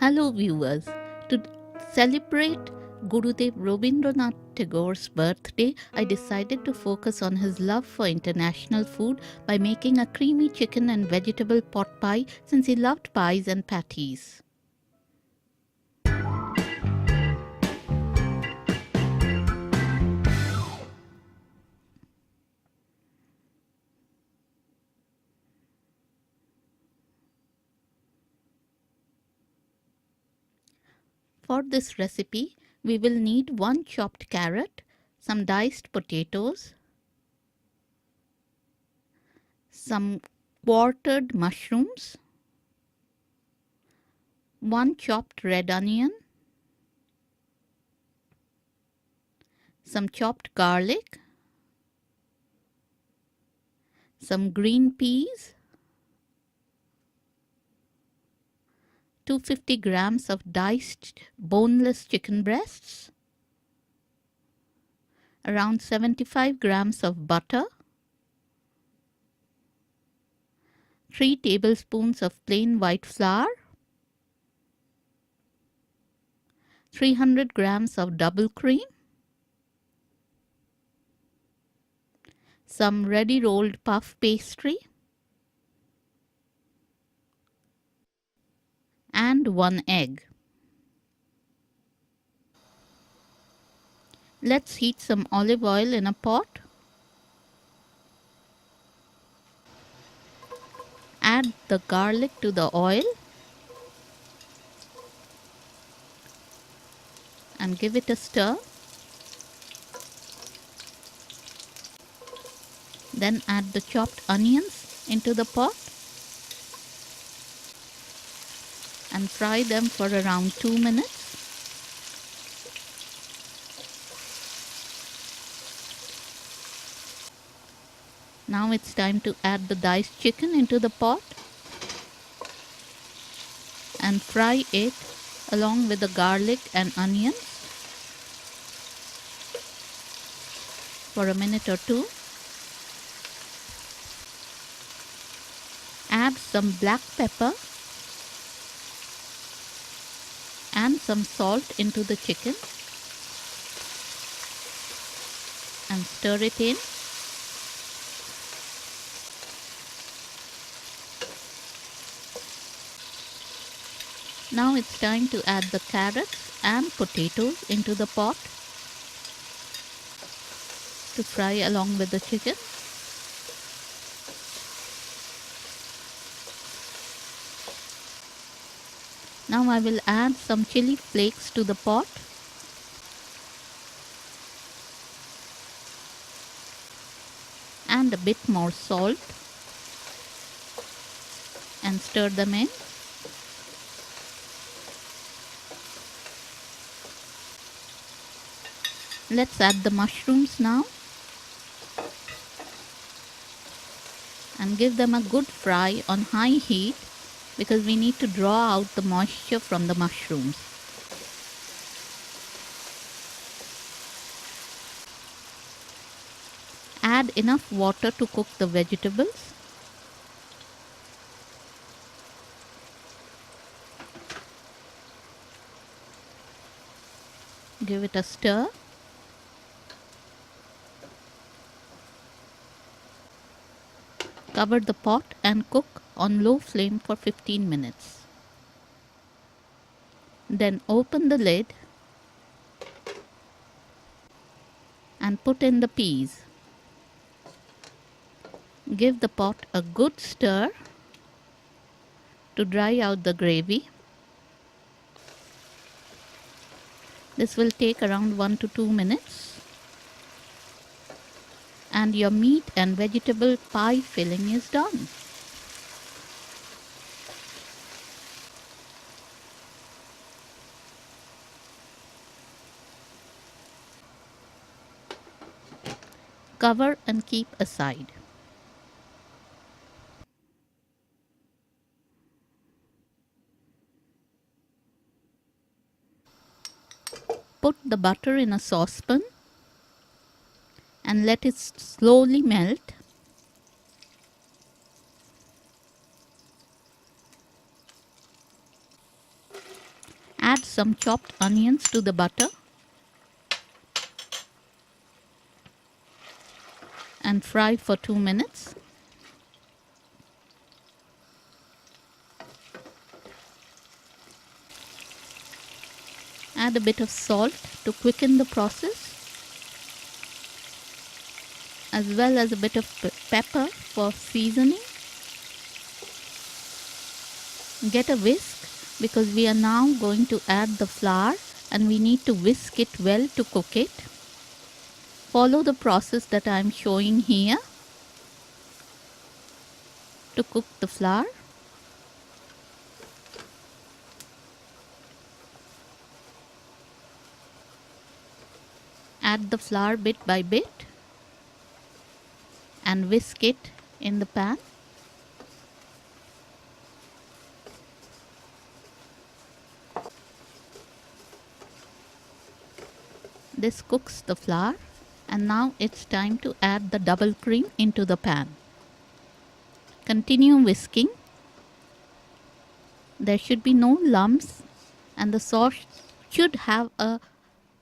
Hello viewers. To celebrate Gurudev Rabindranath Tagore's birthday, I decided to focus on his love for international food by making a creamy chicken and vegetable pot pie since he loved pies and patties. For this recipe, we will need 1 chopped carrot, some diced potatoes, some quartered mushrooms, 1 chopped red onion, some chopped garlic, some green peas, 250 grams of diced boneless chicken breasts, around 75 grams of butter, 3 tablespoons of plain white flour, 300 grams of double cream, some ready rolled puff pastry, and 1 egg. Let's heat some olive oil in a pot. Add the garlic to the oil and give it a stir. Then add the chopped onions into the pot and fry them for around 2 minutes. Now it's time to add the diced chicken into the pot and fry it along with the garlic and onions for a minute or two. Add some black pepper and some salt into the chicken and stir it in. Now it's time to add the carrots and potatoes into the pot to fry along with the chicken. Now I will add some chili flakes to the pot and a bit more salt and stir them in. Let's add the mushrooms now and give them a good fry on high heat because we need to draw out the moisture from the mushrooms. Add enough water to cook the vegetables. Give it a stir. Cover the pot and cook on low flame for 15 minutes. Then open the lid and put in the peas. Give the pot a good stir to dry out the gravy. This will take around 1 to 2 minutes. And your meat and vegetable pie filling is done. Cover and keep aside. Put the butter in a saucepan and let it slowly melt. Add some chopped onions to the butter and fry for 2 minutes. Add a bit of salt to quicken the process, as well as a bit of pepper for seasoning. Get a whisk because we are now going to add the flour and we need to whisk it well to cook it. Follow the process that I am showing here to cook the flour. Add the flour bit by bit and whisk it in the pan. This cooks the flour, and now it's time to add the double cream into the pan. Continue whisking. There should be no lumps and the sauce should have a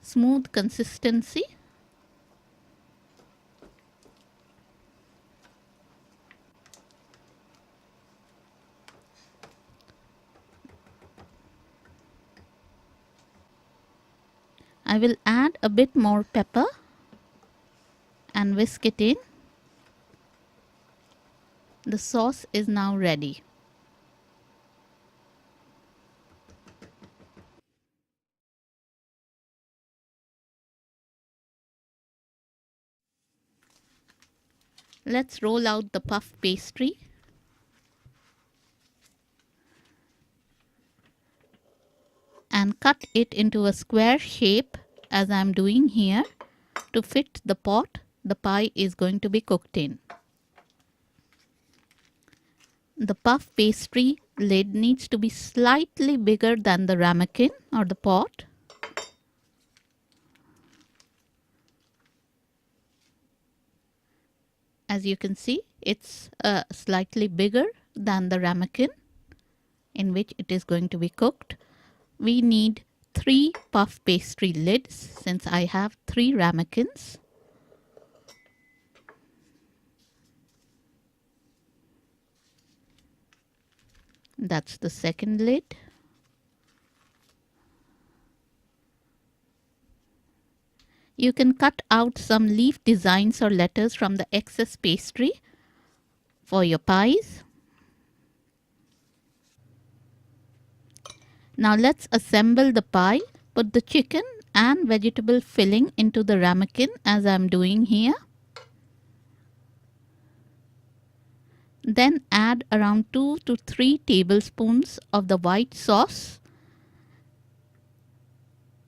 smooth consistency. I will add a bit more pepper and whisk it in. The sauce is now ready. Let's roll out the puff pastry. And cut it into a square shape as I am doing here to fit the pot the pie is going to be cooked in. The puff pastry lid needs to be slightly bigger than the ramekin or the pot. As you can see, it's slightly bigger than the ramekin in which it is going to be cooked. We need 3 puff pastry lids since I have 3 ramekins. That's the second lid. You can cut out some leaf designs or letters from the excess pastry for your pies. Now let's assemble the pie. Put the chicken and vegetable filling into the ramekin as I'm doing here. Then add around 2 to 3 tablespoons of the white sauce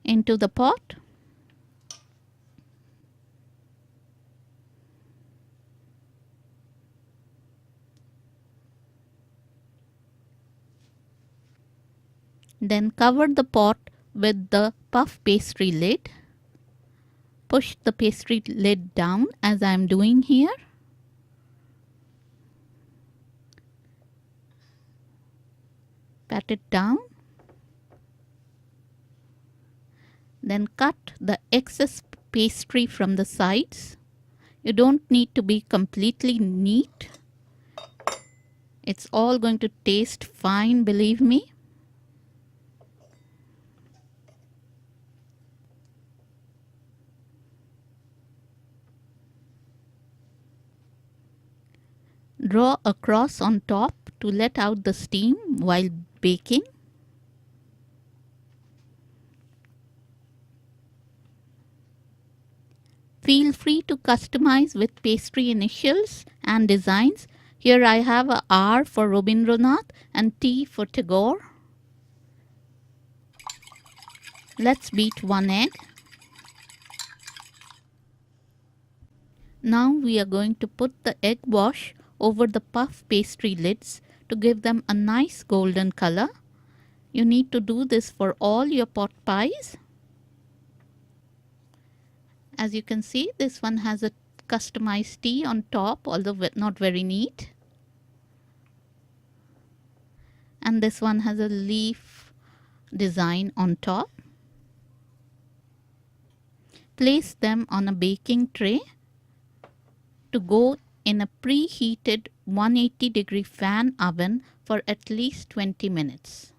into the pot. Then cover the pot with the puff pastry lid. Push the pastry lid down as I am doing here. Pat it down. Then cut the excess pastry from the sides. You don't need to be completely neat. It's all going to taste fine, believe me. Draw a cross on top to let out the steam while baking. Feel free to customize with pastry initials and designs. Here I have a R for Rabindranath and T for Tagore. Let's beat 1 egg. Now we are going to put the egg wash over the puff pastry lids to give them a nice golden color. You need to do this for all your pot pies. As you can see, this one has a customized T on top, although not very neat. And this one has a leaf design on top. Place them on a baking tray to go in a preheated 180-degree fan oven for at least 20 minutes.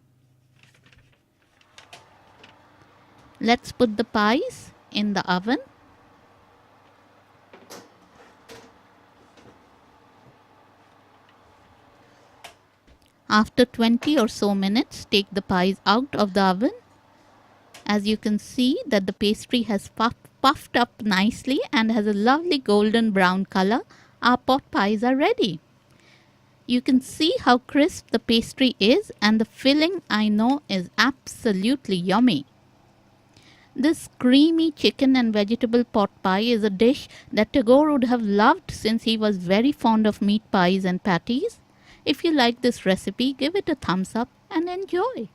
Let's put the pies in the oven. After 20 or so minutes, take the pies out of the oven. As you can see that the pastry has puffed up nicely and has a lovely golden brown color, our pot pies are ready. You can see how crisp the pastry is, and the filling, I know, is absolutely yummy. This creamy chicken and vegetable pot pie is a dish that Tagore would have loved since he was very fond of meat pies and patties. If you like this recipe, give it a thumbs up and enjoy.